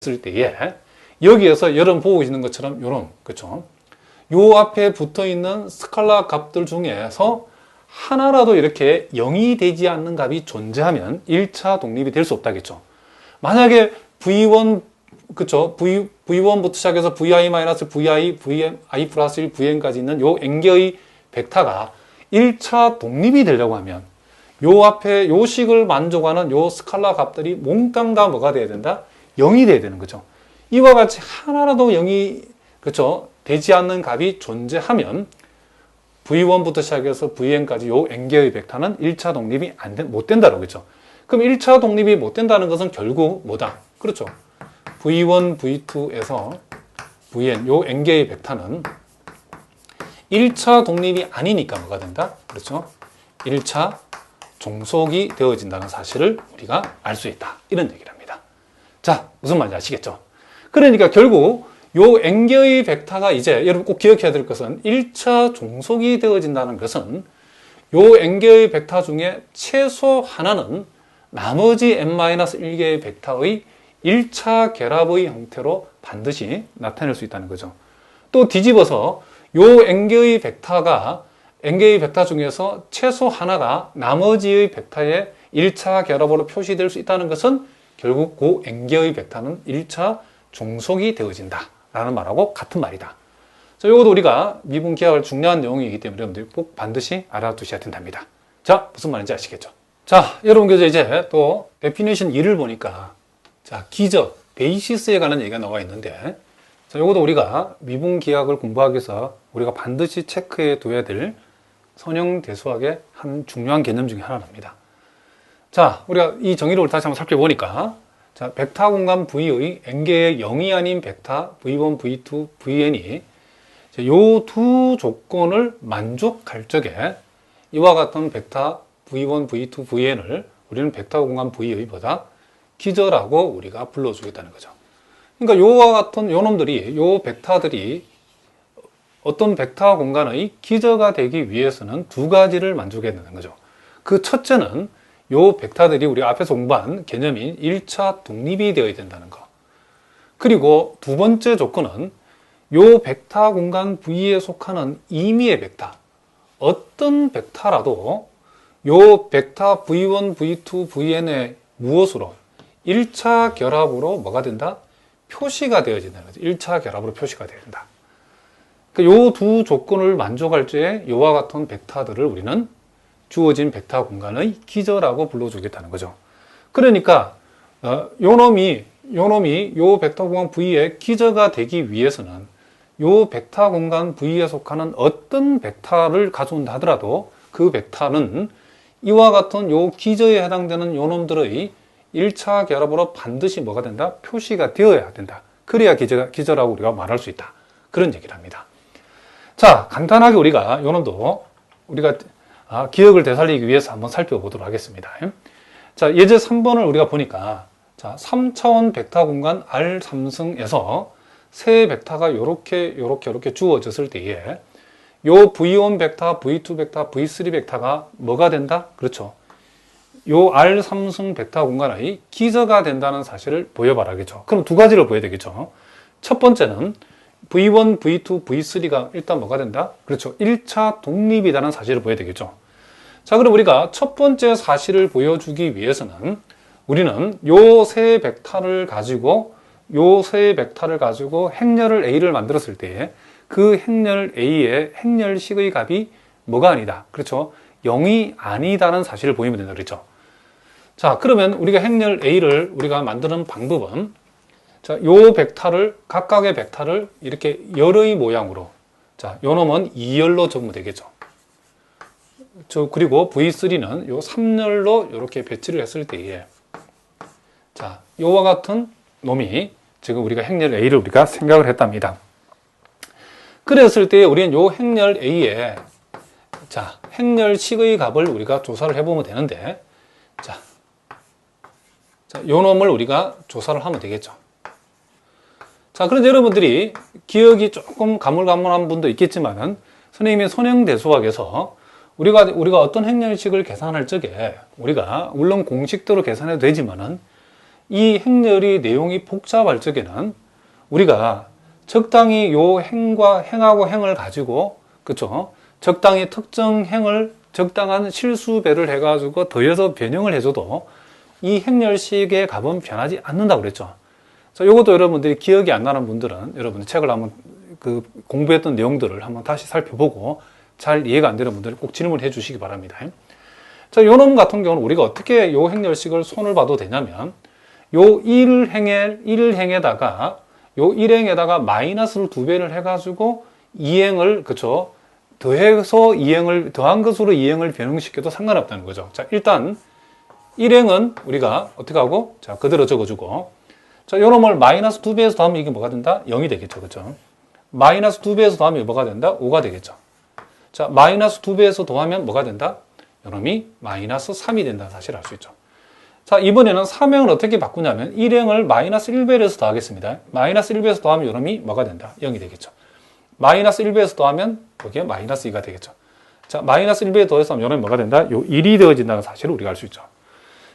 했을 때에 여기에서 여러분 보고 계시는 것처럼 요런, 그쵸? 요 앞에 붙어 있는 스칼라 값들 중에서 하나라도 이렇게 0이 되지 않는 값이 존재하면 1차 독립이 될 수 없다겠죠. 만약에 V1, 그쵸? V1부터 시작해서 VI-VI, VI 플러스 1, VN까지 있는 요 n개의 벡터가 1차 독립이 되려고 하면 요 앞에 요 식을 만족하는 요 스칼라 값들이 몽땅 다 뭐가 돼야 된다? 0이 돼야 되는 거죠. 이와 같이 하나라도 0이, 그쵸? 되지 않는 값이 존재하면 V1부터 시작해서 Vn까지 요 n개의 벡터는 1차 독립이 못 된다라고 했죠. 그럼 1차 독립이 못 된다는 것은 결국 뭐다? 그렇죠. V1, V2에서 Vn, 요 n개의 벡터는 1차 독립이 아니니까 뭐가 된다? 그렇죠. 1차 종속이 되어진다는 사실을 우리가 알 수 있다. 이런 얘기를 합니다. 자, 무슨 말인지 아시겠죠? 그러니까 결국 요 n개의 벡터가 이제 여러분 꼭 기억해야 될 것은 1차 종속이 되어진다는 것은 요 n개의 벡터 중에 최소 하나는 나머지 n-1개의 벡터의 1차 결합의 형태로 반드시 나타낼 수 있다는 거죠. 또 뒤집어서 요 n개의 벡터가 n개의 벡터 중에서 최소 하나가 나머지의 벡터의 1차 결합으로 표시될 수 있다는 것은 결국 그 n개의 벡터는 1차 종속이 되어진다 라는 말하고 같은 말이다. 자, 이것도 우리가 미분 기하할 중요한 내용이기 때문에 여러분들이 꼭 반드시 알아두셔야 된답니다. 자, 무슨 말인지 아시겠죠? 자, 여러분께서 이제 또 데피니션 2를 보니까 자, 기저, 베이시스에 관한 얘기가 나와 있는데 자, 이것도 우리가 미분 기하학을 공부하기 위해서 우리가 반드시 체크해 둬야 될 선형대수학의 한 중요한 개념 중에 하나입니다. 자, 우리가 이 정의를 다시 한번 살펴보니까 자, 벡터 공간 V의 n개의 0이 아닌 벡터 V1, V2, Vn이 요 두 조건을 만족할 적에 이와 같은 벡터 V1, V2, Vn을 우리는 벡터 공간 V의 보다 기저라고 우리가 불러주겠다는 거죠. 그러니까 요와 같은 요 놈들이, 요 벡터들이 어떤 벡터 공간의 기저가 되기 위해서는 두 가지를 만족해야 되는 거죠. 그 첫째는 요 벡터들이 우리가 앞에서 공부한 개념인 1차 독립이 되어야 된다는 거. 그리고 두 번째 조건은 요 벡터 공간 V에 속하는 임의의 벡터. 어떤 벡터라도 요 벡터 V1, V2, Vn의 무엇으로? 1차 결합으로 뭐가 된다? 표시가 되어진다는 거죠. 1차 결합으로 표시가 되어야 된다. 그러니까 요 두 조건을 만족할 때에 요와 같은 벡터들을 우리는 주어진 벡터 공간의 기저라고 불러주겠다는 거죠. 그러니까 요 놈이 요 벡터 공간 V의 기저가 되기 위해서는 요 벡터 공간 V에 속하는 어떤 벡터를 가져온다 하더라도 그 벡터는 이와 같은 요 기저에 해당되는 요 놈들의 1차 결합으로 반드시 뭐가 된다? 표시가 되어야 된다. 그래야 기저라고 우리가 말할 수 있다. 그런 얘기를 합니다. 자, 간단하게 우리가 요 놈도 우리가 기억을 되살리기 위해서 한번 살펴보도록 하겠습니다. 자, 예제 3번을 우리가 보니까 자, 3차원 벡터 공간 R3승에서 세 벡터가 요렇게 주어졌을 때에 요 V1 벡터, V2 벡터, V3 벡터가 뭐가 된다? 그렇죠. 요 R3승 벡터 공간의 기저가 된다는 사실을 보여봐라겠죠. 그럼 두 가지를 보여야 되겠죠. 첫 번째는 V1, V2, V3가 일단 뭐가 된다? 그렇죠. 1차 독립이라는 사실을 보여야 되겠죠. 자, 그럼 우리가 첫 번째 사실을 보여주기 위해서는 우리는 요 세 벡터를 가지고 행렬을 A를 만들었을 때 그 행렬 A의 행렬식의 값이 뭐가 아니다. 그렇죠. 0이 아니다는 사실을 보이면 된다. 그렇죠. 자, 그러면 우리가 행렬 A를 우리가 만드는 방법은 자, 요 벡터를, 각각의 벡터를 이렇게 열의 모양으로 자, 요 놈은 2열로 적으면 되겠죠. 그리고 V3는 요 3열로 이렇게 배치를 했을 때에 자, 요와 같은 놈이 지금 우리가 행렬 A를 우리가 생각을 했답니다. 그랬을 때 우리는 요 행렬 A에 자, 행렬식의 값을 우리가 조사를 해보면 되는데 자, 요 놈을 우리가 조사를 하면 되겠죠. 자, 그런데 여러분들이 기억이 조금 가물가물한 분도 있겠지만은 선생님이 선형대수학에서 우리가 어떤 행렬식을 계산할 적에 우리가 물론 공식대로 계산해도 되지만은 이 행렬의 내용이 복잡할 적에는 우리가 적당히 요 행하고 행을 가지고, 그쵸? 적당히 특정 행을 적당한 실수배를 해가지고 더해서 변형을 해줘도 이 행렬식의 값은 변하지 않는다고 그랬죠. 그래서 이것도 여러분들이 기억이 안 나는 분들은 여러분들 책을 한번 공부했던 내용들을 한번 다시 살펴보고 잘 이해가 안 되는 분들은 꼭 질문해 주시기 바랍니다. 자, 요 놈 같은 경우는 우리가 어떻게 요 행렬식을 손을 봐도 되냐면, 요 1행에다가 요 1행에다가 마이너스를 2배를 해가지고 2행을, 그쵸? 더해서 2행을, 더한 것으로 2행을 변형시켜도 상관없다는 거죠. 자, 일단 1행은 우리가 어떻게 하고? 자, 그대로 적어주고. 자, 요 놈을 마이너스 2배에서 더하면 이게 뭐가 된다? 0이 되겠죠. 그쵸? 마이너스 2배에서 더하면 뭐가 된다? 5가 되겠죠. 자, 마이너스 2배에서 더하면 뭐가 된다? 요 놈이 마이너스 3이 된다는 사실을 알 수 있죠. 자, 이번에는 3행을 어떻게 바꾸냐면 1행을 마이너스 1배에서 더하겠습니다. 마이너스 1배에서 더하면 요 놈이 뭐가 된다? 0이 되겠죠. 마이너스 1배에서 더하면 여기에 마이너스 2가 되겠죠. 자, 마이너스 1배에 더해서 하면 요 놈이 뭐가 된다? 요 1이 되어진다는 사실을 우리가 알 수 있죠.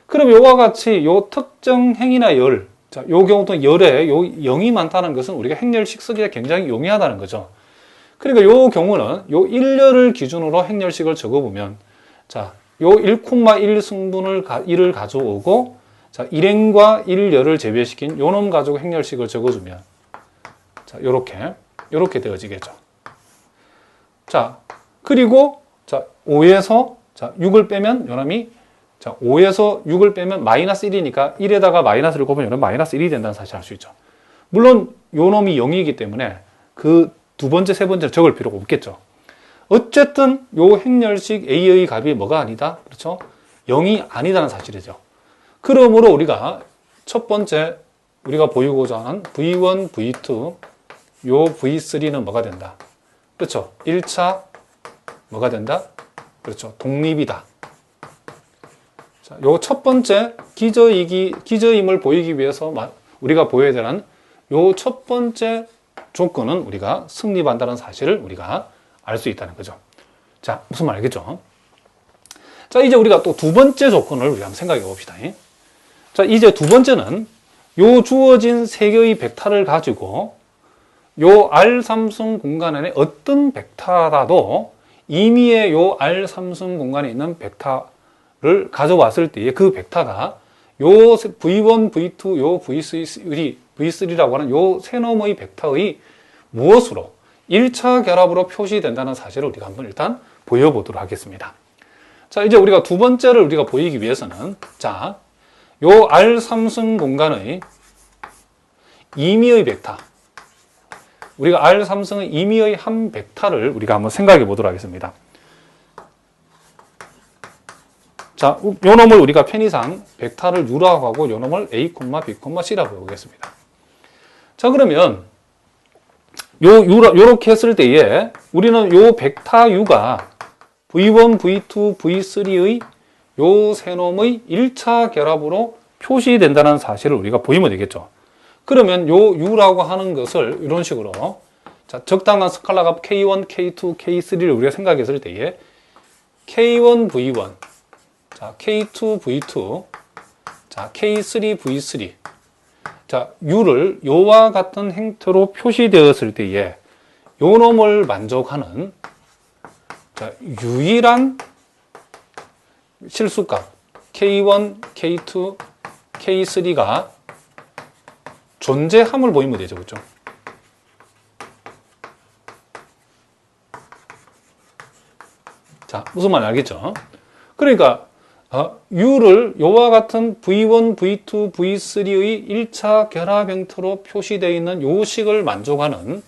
그럼 요와 같이 요 특정 행이나 열, 자, 요 경우도 열에 요 0이 많다는 것은 우리가 행렬식 쓰기가 굉장히 용이하다는 거죠. 그러니까 요 경우는 요 1열을 기준으로 행렬식을 적어보면, 자, 요 1,1 승분을 1을 가져오고, 자, 1행과 1열을 제외시킨 요 놈 가지고 행렬식을 적어주면, 자, 요렇게 되어지겠죠. 자, 그리고, 자, 5에서, 자, 6을 빼면 요 놈이, 자, 5에서 6을 빼면 마이너스 1이니까 1에다가 마이너스를 곱하면 요 놈이 마이너스 1이 된다는 사실을 알 수 있죠. 물론, 요 놈이 0이기 때문에 그 두 번째, 세 번째를 적을 필요가 없겠죠. 어쨌든 요 행렬식 A의 값이 뭐가 아니다? 그렇죠? 0이 아니다는 사실이죠. 그러므로 우리가 첫 번째 우리가 보이고자 하는 V1, V2, 요 V3는 뭐가 된다? 그렇죠? 1차 뭐가 된다? 그렇죠? 독립이다. 자, 요 첫 번째 기저임을 보이기 위해서 우리가 보여야 되는 요 첫 번째 조건은 우리가 성립한다는 사실을 우리가 알 수 있다는 거죠. 자, 무슨 말 알겠죠? 자, 이제 우리가 또 두 번째 조건을 우리가 한번 생각해 봅시다. 자, 이제 두 번째는 요 주어진 세 개의 벡터를 가지고 요 R3승 공간 안에 어떤 벡터라도 임의의 요 R3승 공간에 있는 벡터를 가져왔을 때에 그 벡터가 요 V1, V2, 요 V3라고 하는 요 세 놈의 벡터의 무엇으로 1차 결합으로 표시된다는 사실을 우리가 한번 일단 보여보도록 하겠습니다. 자, 이제 우리가 두 번째를 우리가 보이기 위해서는, 자, 요 R3승 공간의 임의의 벡터, 우리가 R3승의 임의의 한 벡터를 우리가 한번 생각해 보도록 하겠습니다. 자, 요 놈을 우리가 편의상 벡터를 U라고 하고 요 놈을 A, B, C라고 보겠습니다. 자, 그러면 요렇게 했을 때에 우리는 요 벡터 U가 V1, V2, V3의 요 세 놈의 1차 결합으로 표시된다는 사실을 우리가 보이면 되겠죠. 그러면 요 U라고 하는 것을 이런 식으로, 자, 적당한 스칼라 값 K1, K2, K3를 우리가 생각했을 때에 K1, V1, 자, K2, V2, 자, K3, V3. 자, U를 요와 같은 행태로 표시되었을 때에 요 놈을 만족하는, 자, 유일한 실수값 K1, K2, K3가 존재함을 보이면 되죠. 그렇죠? 자, 무슨 말인지 알겠죠? 그러니까 U를 요와 같은 V1, V2, V3의 1차 결합 형태로 표시되어 있는 요 식을 만족하는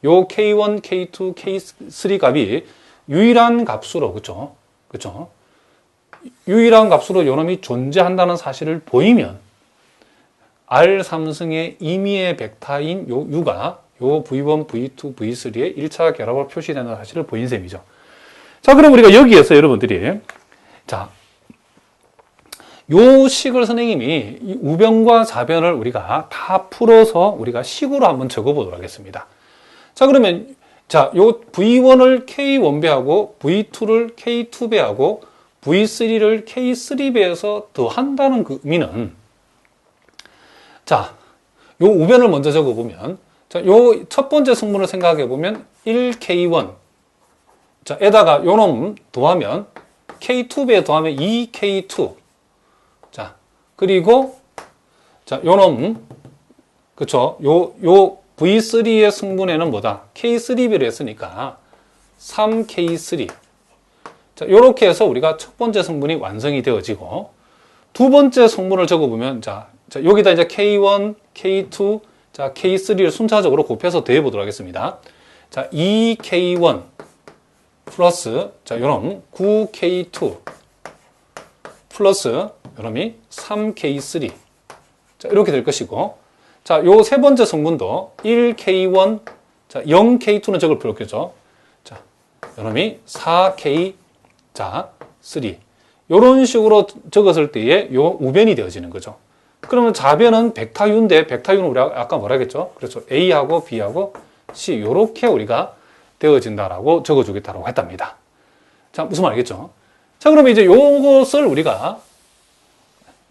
요 K1, K2, K3 값이 유일한 값으로, 그쵸? 그쵸? 유일한 값으로 요 놈이 존재한다는 사실을 보이면 R3승의 임의의 벡터인 요 U가 요 V1, V2, V3의 1차 결합으로 표시되는 사실을 보인 셈이죠. 자, 그럼 우리가 여기에서 여러분들이, 자, 요 식을 선생님이 우변과 좌변을 우리가 다 풀어서 우리가 식으로 한번 적어보도록 하겠습니다. 자, 그러면, 자, 요 V1을 K1배하고 V2를 K2배하고 V3를 K3배에서 더한다는 그 의미는, 자, 요 우변을 먼저 적어보면, 자, 요 첫 번째 성분을 생각해보면 1K1. 자, 에다가 요 놈 더하면 K2배 더하면 2K2. 자, 그리고, 자, 요 놈, 그쵸. 요 V3의 성분에는 뭐다? K3B를 했으니까 3K3. 자, 요렇게 해서 우리가 첫 번째 성분이 완성이 되어지고, 두 번째 성분을 적어보면, 자, 여기다 이제 K1, K2, 자, K3를 순차적으로 곱해서 더해보도록 하겠습니다. 자, 2K1 플러스, 자, 요놈 9K2 플러스 요놈이 3K3. 자, 이렇게 될 것이고, 자, 요 세 번째 성분도 1K1, 자, 0K2는 적을 필요 없겠죠. 자, 요놈이 4K, 자, 3. 요런 식으로 적었을 때에 요 우변이 되어지는 거죠. 그러면 좌변은 벡터유인데, 벡터유는 우리가 아까 뭐라 했죠? 그렇죠. A하고 B하고 C, 요렇게 우리가 되어진다라고 적어주겠다고 했답니다. 자, 무슨 말 알겠죠? 자, 그러면 이제 요것을 우리가,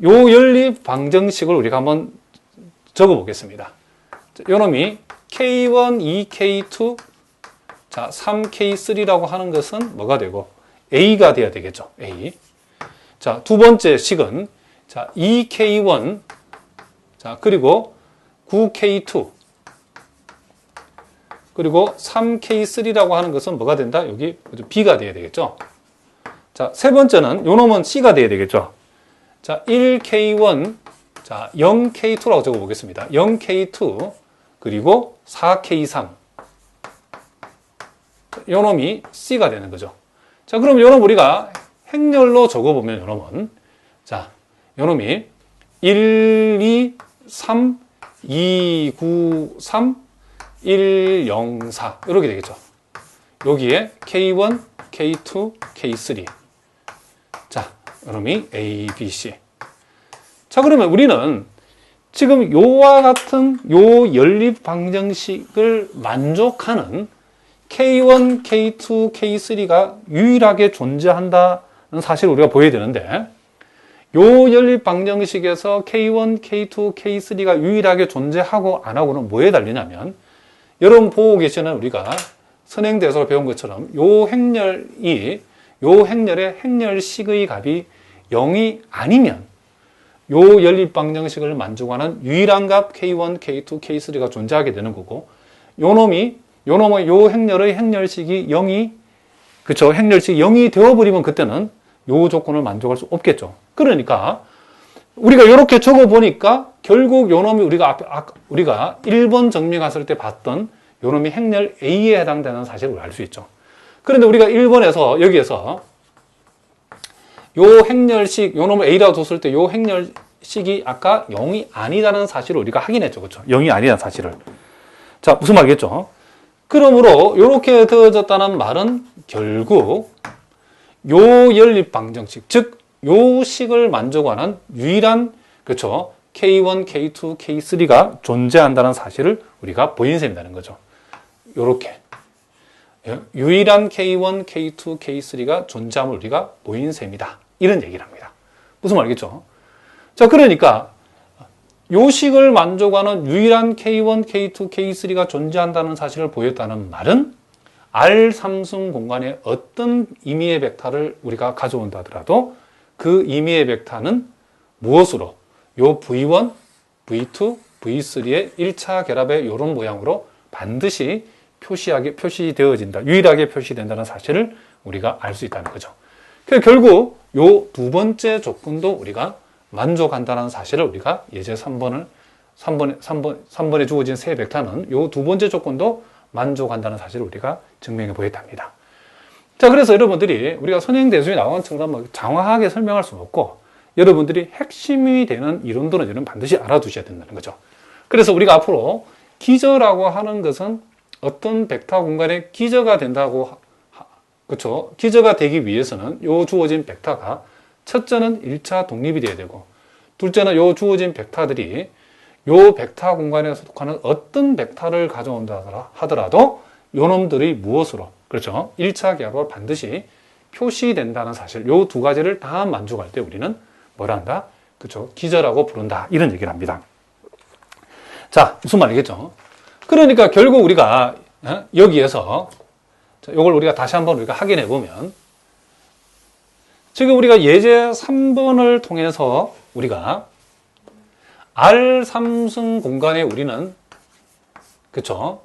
요 연립 방정식을 우리가 한번 적어보겠습니다. 요 놈이 K1, 2K2, 자, 3K3라고 하는 것은 뭐가 되고, A가 돼야 되겠죠. A. 자, 두 번째 식은, 자, 2K1, 자, 그리고 9K2, 그리고 3K3라고 하는 것은 뭐가 된다? 여기 B가 돼야 되겠죠. 자, 세 번째는, 요 놈은 C가 돼야 되겠죠. 자, 1K1, 자, 0K2라고 적어보겠습니다. 0K2, 그리고 4K3. 요 놈이 C가 되는 거죠. 자, 그럼 요 놈 우리가 행렬로 적어보면 요 놈은, 자, 요 놈이 1, 2, 3, 2, 9, 3, 1, 0, 4. 이렇게 되겠죠. 여기에 K1, K2, K3. 자, 요 놈이 A, B, C. 자, 그러면 우리는 지금 요와 같은 요 연립 방정식을 만족하는 K1, K2, K3가 유일하게 존재한다는 사실을 우리가 보여야 되는데, 요 연립 방정식에서 K1, K2, K3가 유일하게 존재하고 안 하고는 뭐에 달리냐면, 여러분 보고 계시는 우리가 선행대에서 배운 것처럼 요 행렬의 행렬식의 값이 0이 아니면 요 연립 방정식을 만족하는 유일한 값 K1, K2, K3가 존재하게 되는 거고, 요 놈은 요 행렬의 행렬식이 0이, 그쵸, 행렬식이 0이 되어버리면 그때는 요 조건을 만족할 수 없겠죠. 그러니까 우리가 이렇게 적어보니까 결국 요 놈이 우리가 1번 정리 갔을 때 봤던 요 놈이 행렬 A에 해당되는 사실을 알 수 있죠. 그런데 우리가 1번에서 여기에서 요 행렬식, 요 놈을 A라고 뒀을 때 요 행렬식이 아까 0이 아니다는 사실을 우리가 확인했죠. 그렇죠? 0이 아니다는 사실을. 자, 무슨 말이겠죠? 그러므로 이렇게 되어졌다는 말은 결국 요 연립 방정식, 즉 요 식을 만족하는 유일한, 그렇죠, K1, K2, K3가 존재한다는 사실을 우리가 보인 셈이라는 거죠. 요렇게 유일한 K1, K2, K3가 존재함을 우리가 보인 셈이다. 이런 얘기를 합니다. 무슨 말이겠죠? 자, 그러니까 요 식을 만족하는 유일한 K1, K2, K3가 존재한다는 사실을 보였다는 말은 R3승 공간에 어떤 임의의 벡터를 우리가 가져온다 하더라도 그 임의의 벡터는 무엇으로? 요 V1, V2, V3의 1차 결합의 이런 모양으로 반드시 표시되어진다. 유일하게 표시된다는 사실을 우리가 알 수 있다는 거죠. 그래서 결국 요 두 번째 조건도 우리가 만족한다는 사실을 우리가 예제 3번에 주어진 세 벡터는 요 두 번째 조건도 만족한다는 사실을 우리가 증명해 보였답니다. 자, 그래서 여러분들이 우리가 선행대수에 나온 것처럼 장황하게 설명할 수는 없고, 여러분들이 핵심이 되는 이론들은 여러분 반드시 알아두셔야 된다는 거죠. 그래서 우리가 앞으로 기저라고 하는 것은 어떤 벡터 공간에 기저가 된다고, 그렇죠? 기저가 되기 위해서는 요 주어진 벡터가 첫째는 1차 독립이 돼야 되고, 둘째는 요 주어진 벡터들이 요 벡터 공간에 속하는 어떤 벡터를 가져온다 하더라도 요 놈들이 무엇으로, 그렇죠, 1차 결합을 반드시 표시된다는 사실, 요 두 가지를 다 만족할 때 우리는 뭐라 한다? 그렇죠, 기저라고 부른다. 이런 얘기를 합니다. 자, 무슨 말이겠죠? 그러니까 결국 우리가 여기에서 이걸 우리가 다시 한번 우리가 확인해 보면 지금 우리가 예제 3번을 통해서 우리가 R3승 공간에 우리는 그쵸?